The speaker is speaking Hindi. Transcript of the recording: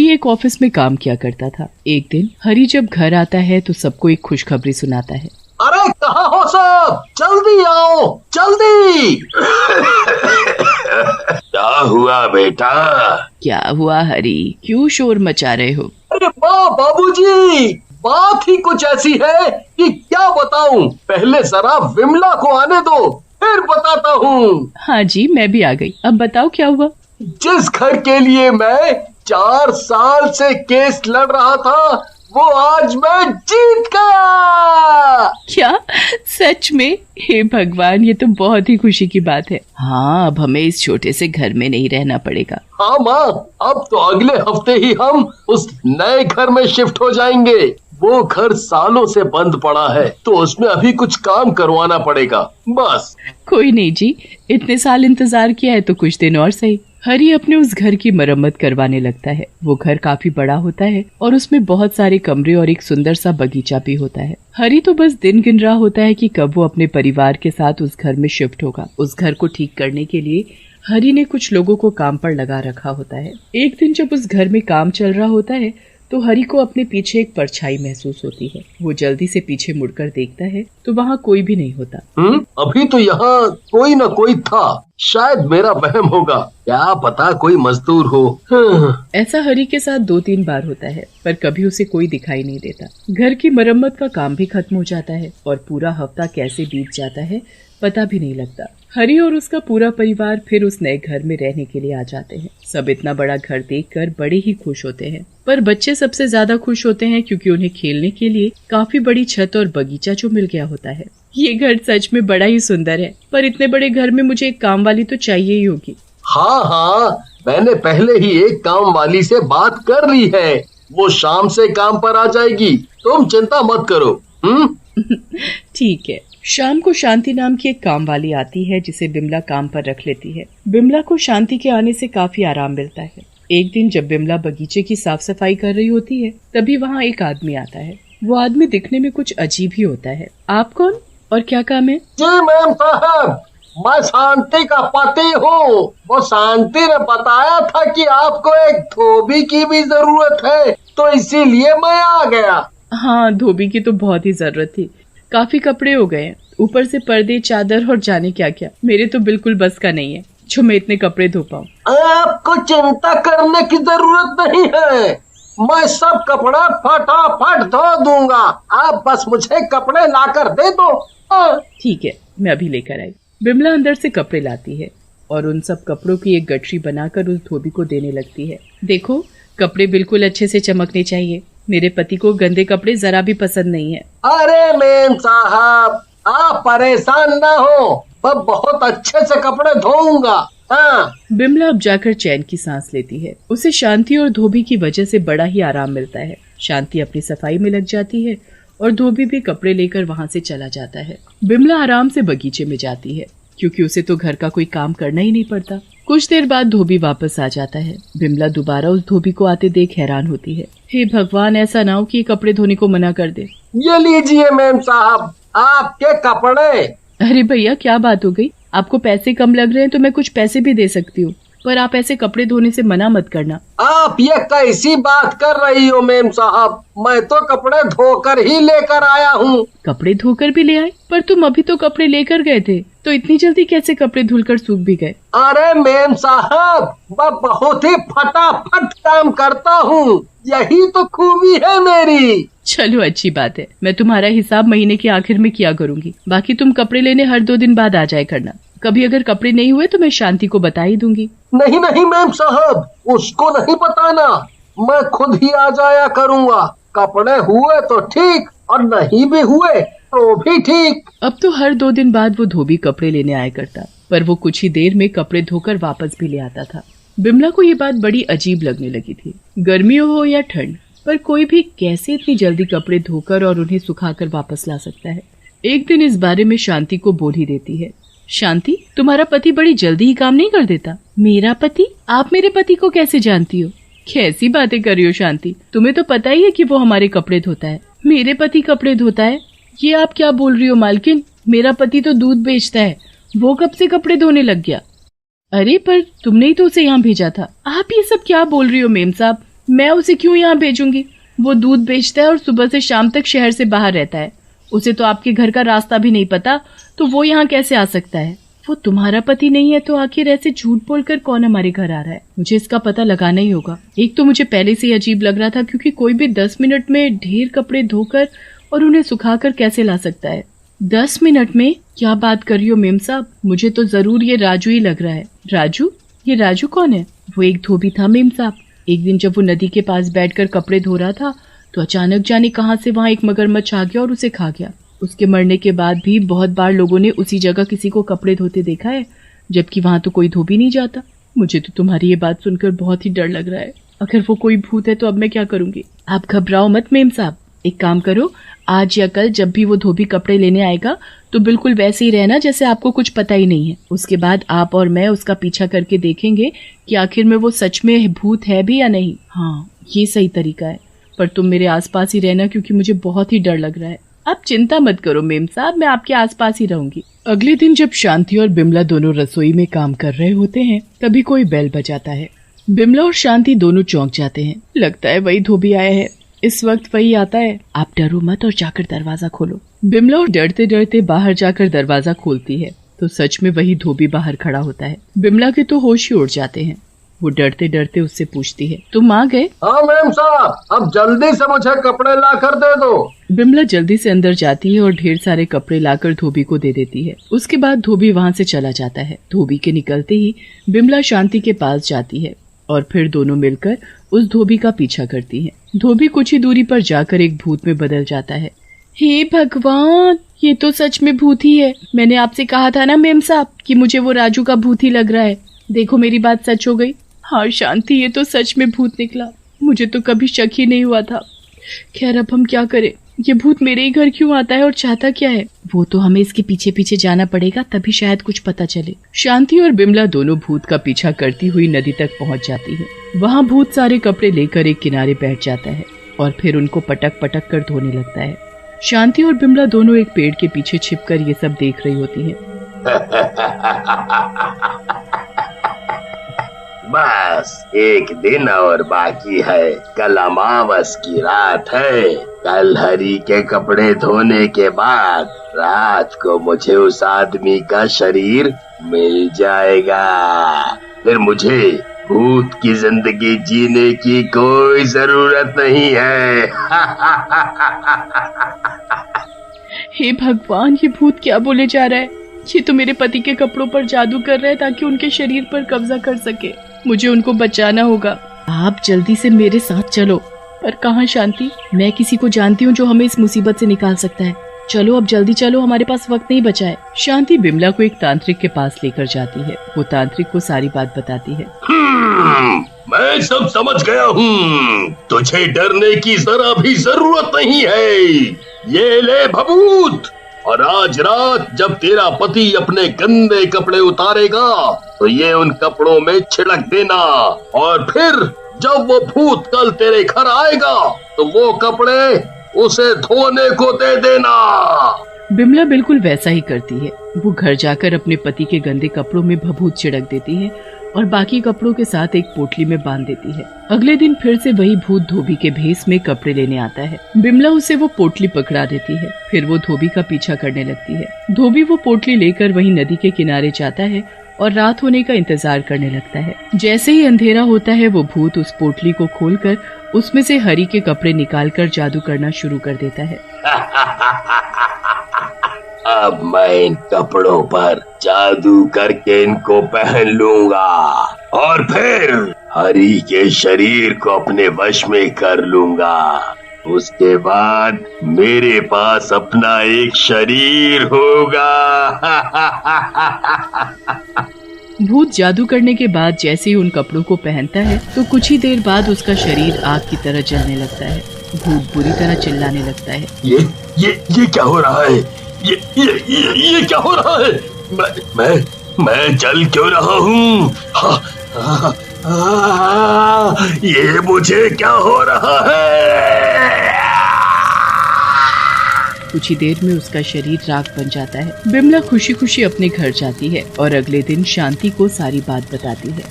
एक ऑफिस में काम किया करता था। एक दिन हरी जब घर आता है तो सबको एक खुशखबरी सुनाता है। अरे कहाँ हो सब, जल्दी आओ जल्दी। क्या हुआ बेटा? क्या हुआ हरी, क्यों शोर मचा रहे हो? अरे वाह बाबूजी, बात ही कुछ ऐसी है कि क्या बताऊं। पहले जरा विमला को आने दो, फिर बताता हूँ। हाँ जी, मैं भी आ गई। अब बताओ क्या हुआ? जिस घर के लिए मैं 4 साल से केस लड़ रहा था, वो आज मैं जीत गया। क्या सच में? हे भगवान, ये तो बहुत ही खुशी की बात है। हाँ, अब हमें इस छोटे से घर में नहीं रहना पड़ेगा। हाँ माँ, अब तो अगले हफ्ते ही हम उस नए घर में शिफ्ट हो जाएंगे। वो घर सालों से बंद पड़ा है, तो उसमें अभी कुछ काम करवाना पड़ेगा बस। कोई नहीं जी, इतने साल इंतजार किया है तो कुछ दिन और सही। हरी अपने उस घर की मरम्मत करवाने लगता है। वो घर काफी बड़ा होता है और उसमें बहुत सारे कमरे और एक सुंदर सा बगीचा भी होता है। हरी तो बस दिन गिन रहा होता है कि कब वो अपने परिवार के साथ उस घर में शिफ्ट होगा। उस घर को ठीक करने के लिए हरी ने कुछ लोगों को काम पर लगा रखा होता है। एक दिन जब उस घर में काम चल रहा होता है तो हरी को अपने पीछे एक परछाई महसूस होती है। वो जल्दी से पीछे मुड़कर देखता है तो वहाँ कोई भी नहीं होता। अभी तो यहाँ कोई न कोई था, शायद मेरा वहम होगा, क्या पता कोई मजदूर हो। ऐसा हरी के साथ 2-3 बार होता है, पर कभी उसे कोई दिखाई नहीं देता। घर की मरम्मत का काम भी खत्म हो जाता है और पूरा हफ्ता कैसे बीत जाता है पता भी नहीं लगता। हरी और उसका पूरा परिवार फिर उस नए घर में रहने के लिए आ जाते हैं। सब इतना बड़ा घर देखकर बड़े ही खुश होते हैं, पर बच्चे सबसे ज्यादा खुश होते हैं क्योंकि उन्हें खेलने के लिए काफी बड़ी छत और बगीचा जो मिल गया होता है। ये घर सच में बड़ा ही सुंदर है, पर इतने बड़े घर में मुझे एक काम वाली तो चाहिए ही होगी। हाँ हाँ, मैंने पहले ही एक काम वाली से बात कर ली है, वो शाम से काम पर आ जाएगी, तुम चिंता मत करो। ठीक है। शाम को शांति नाम की एक काम वाली आती है जिसे बिमला काम पर रख लेती है। बिमला को शांति के आने से काफी आराम मिलता है। एक दिन जब बिमला बगीचे की साफ सफाई कर रही होती है तभी वहाँ एक आदमी आता है। वो आदमी दिखने में कुछ अजीब ही होता है। आप कौन और क्या काम है? जी मैम साहब, मैं शांति का पति हूँ। वो शांति ने बताया था कि आपको एक धोबी की भी जरूरत है, तो इसीलिए मैं आ गया। हाँ, धोबी की तो बहुत ही जरूरत थी। काफी कपड़े हो गए, ऊपर से पर्दे, चादर और जाने क्या क्या। मेरे तो बिल्कुल बस का नहीं है जो मैं इतने कपड़े धो पाऊँ। आपको चिंता करने की जरूरत नहीं है, मैं सब कपड़ा फटाफट धो दूंगा, आप बस मुझे कपड़े लाकर दे दो। ठीक है, मैं अभी लेकर आई। बिमला अंदर से कपड़े लाती है और उन सब कपड़ों की एक गठरी बनाकर उस धोबी को देने लगती है। देखो, कपड़े बिल्कुल अच्छे से चमकने चाहिए। मेरे पति को गंदे कपड़े जरा भी पसंद नहीं है। अरे मेम साहब, आप परेशान ना हो, मैं बहुत अच्छे से कपड़े धोऊंगा। हाँ। बिमला अब जाकर चैन की सांस लेती है। उसे शांति और धोबी की वजह से बड़ा ही आराम मिलता है। शांति अपनी सफाई में लग जाती है और धोबी भी कपड़े लेकर वहाँ से चला जाता है। बिमला आराम से बगीचे में जाती है क्योंकि उसे तो घर का कोई काम करना ही नहीं पड़ता। कुछ देर बाद धोबी वापस आ जाता है। बिमला दोबारा उस धोबी को आते देख हैरान होती है। हे भगवान, ऐसा ना हो कि कपड़े धोने को मना कर दे। ये लीजिए मैम साहब, आपके कपड़े। अरे भैया, क्या बात हो गई? आपको पैसे कम लग रहे हैं तो मैं कुछ पैसे भी दे सकती हूँ, पर आप ऐसे कपड़े धोने से मना मत करना। आप ये कैसी बात कर रही हो मेम साहब, मैं तो कपड़े धोकर ही लेकर आया हूँ। कपड़े धोकर भी ले आए? पर तुम अभी तो कपड़े लेकर गए थे, तो इतनी जल्दी कैसे कपड़े धुलकर सूख भी गए? अरे मेम साहब, मैं बहुत ही फटाफट काम करता हूँ, यही तो खूबी है मेरी। चलो अच्छी बात है, मैं तुम्हारा हिसाब महीने के आखिर में किया करूँगी। बाकी तुम कपड़े लेने हर 2 दिन बाद आ जाया करना। कभी अगर कपड़े नहीं हुए तो मैं शांति को बता ही दूंगी। नहीं नहीं मैम साहब, उसको नहीं बताना, मैं खुद ही आ जाया करूँगा। कपड़े हुए तो ठीक और नहीं भी हुए तो भी ठीक। अब तो हर 2 दिन बाद वो धोबी कपड़े लेने आया करता, पर वो कुछ ही देर में कपड़े धोकर वापस भी ले आता था। बिमला को ये बात बड़ी अजीब लगने लगी थी। गर्मियों हो या ठंड, पर कोई भी कैसे इतनी जल्दी कपड़े धोकर और उन्हें सुखाकर वापस ला सकता है। एक दिन इस बारे में शांति को बोल ही देती है। शांति, तुम्हारा पति बड़ी जल्दी ही काम नहीं कर देता? मेरा पति? आप मेरे पति को कैसे जानती हो? कैसी बातें कर रही हो शांति, तुम्हें तो पता ही है कि वो हमारे कपड़े धोता है। मेरे पति कपड़े धोता है? ये आप क्या बोल रही हो मालकिन? मेरा पति तो दूध बेचता है, वो कब से कपड़े धोने लग गया? अरे पर तुमने ही तो उसे यहाँ भेजा था। आप ये सब क्या बोल रही हो मेम साहब? मैं उसे क्यों यहाँ भेजूंगी? वो दूध बेचता है और सुबह से शाम तक शहर से बाहर रहता है। उसे तो आपके घर का रास्ता भी नहीं पता, तो वो यहाँ कैसे आ सकता है? वो तुम्हारा पति नहीं है तो आखिर ऐसे झूठ बोलकर कौन हमारे घर आ रहा है? मुझे इसका पता लगाना ही होगा। एक तो मुझे पहले से ही अजीब लग रहा था, क्योंकि कोई भी 10 मिनट में ढेर कपड़े धोकर और उन्हें सुखाकर कैसे ला सकता है? 10 मिनट में? क्या बात कर रही हो मेम साहब? मुझे तो जरूर ये राजू ही लग रहा है। राजू? ये राजू कौन है? वो एक धोबी था मेम साहब। एक दिन जब वो नदी के पास बैठकर कपड़े धो रहा था तो अचानक जाने कहां से वहां एक मगरमच्छ आ गया और उसे खा गया। उसके मरने के बाद भी बहुत बार लोगों ने उसी जगह किसी को कपड़े धोते देखा है, जबकि वहां तो कोई धोबी नहीं जाता। मुझे तो तुम्हारी ये बात सुनकर बहुत ही डर लग रहा है। अगर वो कोई भूत है तो अब मैं क्या करूंगी? आप घबराओ मत मेम साहब। एक काम करो, आज या कल जब भी वो धोबी कपड़े लेने आएगा तो बिल्कुल वैसे ही रहना जैसे आपको कुछ पता ही नहीं है। उसके बाद आप और मैं उसका पीछा करके देखेंगे कि आखिर में वो सच में भूत है भी या नहीं। हाँ, ये सही तरीका है। पर तुम मेरे आसपास ही रहना, क्योंकि मुझे बहुत ही डर लग रहा है। आप चिंता मत करो मेम साहब, मैं आपके आसपास ही रहूंगी। अगले दिन जब शांति और बिमला दोनों रसोई में काम कर रहे होते हैं, तभी कोई बेल बजाता है। बिमला और शांति दोनों चौंक जाते हैं। लगता है वही धोबी आया है। इस वक्त वही आता है। आप डरो मत और जाकर दरवाजा खोलो। बिमला और डरते डरते बाहर जाकर दरवाजा खोलती है तो सच में वही धोबी बाहर खड़ा होता है। बिमला के तो होश ही उड़ जाते हैं। वो डरते डरते उससे पूछती है, तुम आ गए? हाँ मैम साहब, अब जल्दी से मुझे कपड़े ला कर दे दो। बिमला जल्दी से अंदर जाती है और ढेर सारे कपड़े लाकर धोबी को दे देती है। उसके बाद धोबी वहाँ से चला जाता है। धोबी के निकलते ही बिमला शांति के पास जाती है और फिर दोनों मिलकर उस धोबी का पीछा करती हैं। धोबी कुछ ही दूरी पर जाकर एक भूत में बदल जाता है। हे भगवान, ये तो सच में भूत ही है। मैंने आपसे कहा था ना मेम साहब कि मुझे वो राजू का भूत ही लग रहा है। देखो मेरी बात सच हो गई। हाँ शांति, ये तो सच में भूत निकला। मुझे तो कभी शक ही नहीं हुआ था। खैर अब हम क्या करें? ये भूत मेरे ही घर क्यों आता है और चाहता क्या है? वो तो हमें इसके पीछे पीछे जाना पड़ेगा, तभी शायद कुछ पता चले। शांति और बिमला दोनों भूत का पीछा करती हुई नदी तक पहुंच जाती है। वहाँ भूत सारे कपड़े लेकर एक किनारे बैठ जाता है और फिर उनको पटक पटक कर धोने लगता है। शांति और बिमला दोनों एक पेड़ के पीछे छिपकर ये सब देख रही होती हैं। बस एक दिन और बाकी है। कल अमावस की रात है। कल हरी के कपड़े धोने के बाद रात को मुझे उस आदमी का शरीर मिल जाएगा। फिर मुझे भूत की जिंदगी जीने की कोई जरूरत नहीं है। हे भगवान, ये भूत क्या बोले जा रहा है? ये तो मेरे पति के कपड़ों पर जादू कर रहा है ताकि उनके शरीर पर कब्जा कर सके। मुझे उनको बचाना होगा। आप जल्दी से मेरे साथ चलो। पर कहाँ शांति? मैं किसी को जानती हूँ जो हमें इस मुसीबत से निकाल सकता है। चलो अब जल्दी चलो, हमारे पास वक्त नहीं बचा है। शांति बिमला को एक तांत्रिक के पास लेकर जाती है। वो तांत्रिक को सारी बात बताती है। मैं सब समझ गया हूँ। तुझे डरने की जरा भी जरूरत नहीं है। ये ले भभूत, और आज रात जब तेरा पति अपने गंदे कपड़े उतारेगा तो ये उन कपड़ों में छिड़क देना, और फिर जब वो भूत कल तेरे घर आएगा तो वो कपड़े उसे धोने को दे देना। बिमला बिल्कुल वैसा ही करती है। वो घर जाकर अपने पति के गंदे कपड़ों में भभूत छिड़क देती है और बाकी कपड़ों के साथ एक पोटली में बांध देती है। अगले दिन फिर से वही भूत धोबी के भेष में कपड़े लेने आता है। बिमला उसे वो पोटली पकड़ा देती है। फिर वो धोबी का पीछा करने लगती है। धोबी वो पोटली लेकर वही नदी के किनारे जाता है और रात होने का इंतजार करने लगता है। जैसे ही अंधेरा होता है वो भूत उस पोटली को खोलकर उसमें से हरी के कपड़े निकालकर जादू करना शुरू कर देता है। अब मैं इन कपड़ों पर जादू करके इनको पहन लूंगा और फिर हरी के शरीर को अपने वश में कर लूंगा। उसके बाद मेरे पास अपना एक शरीर होगा। भूत जादू करने के बाद जैसे ही उन कपड़ों को पहनता है तो कुछ ही देर बाद उसका शरीर आग की तरह जलने लगता है। भूत बुरी तरह चिल्लाने लगता है। ये क्या हो रहा है? ये क्या हो रहा है? मैं जल क्यों रहा हूँ? ये मुझे क्या हो रहा है? कुछ ही देर में उसका शरीर राख बन जाता है। बिमला खुशी खुशी अपने घर जाती है और अगले दिन शांति को सारी बात बताती है।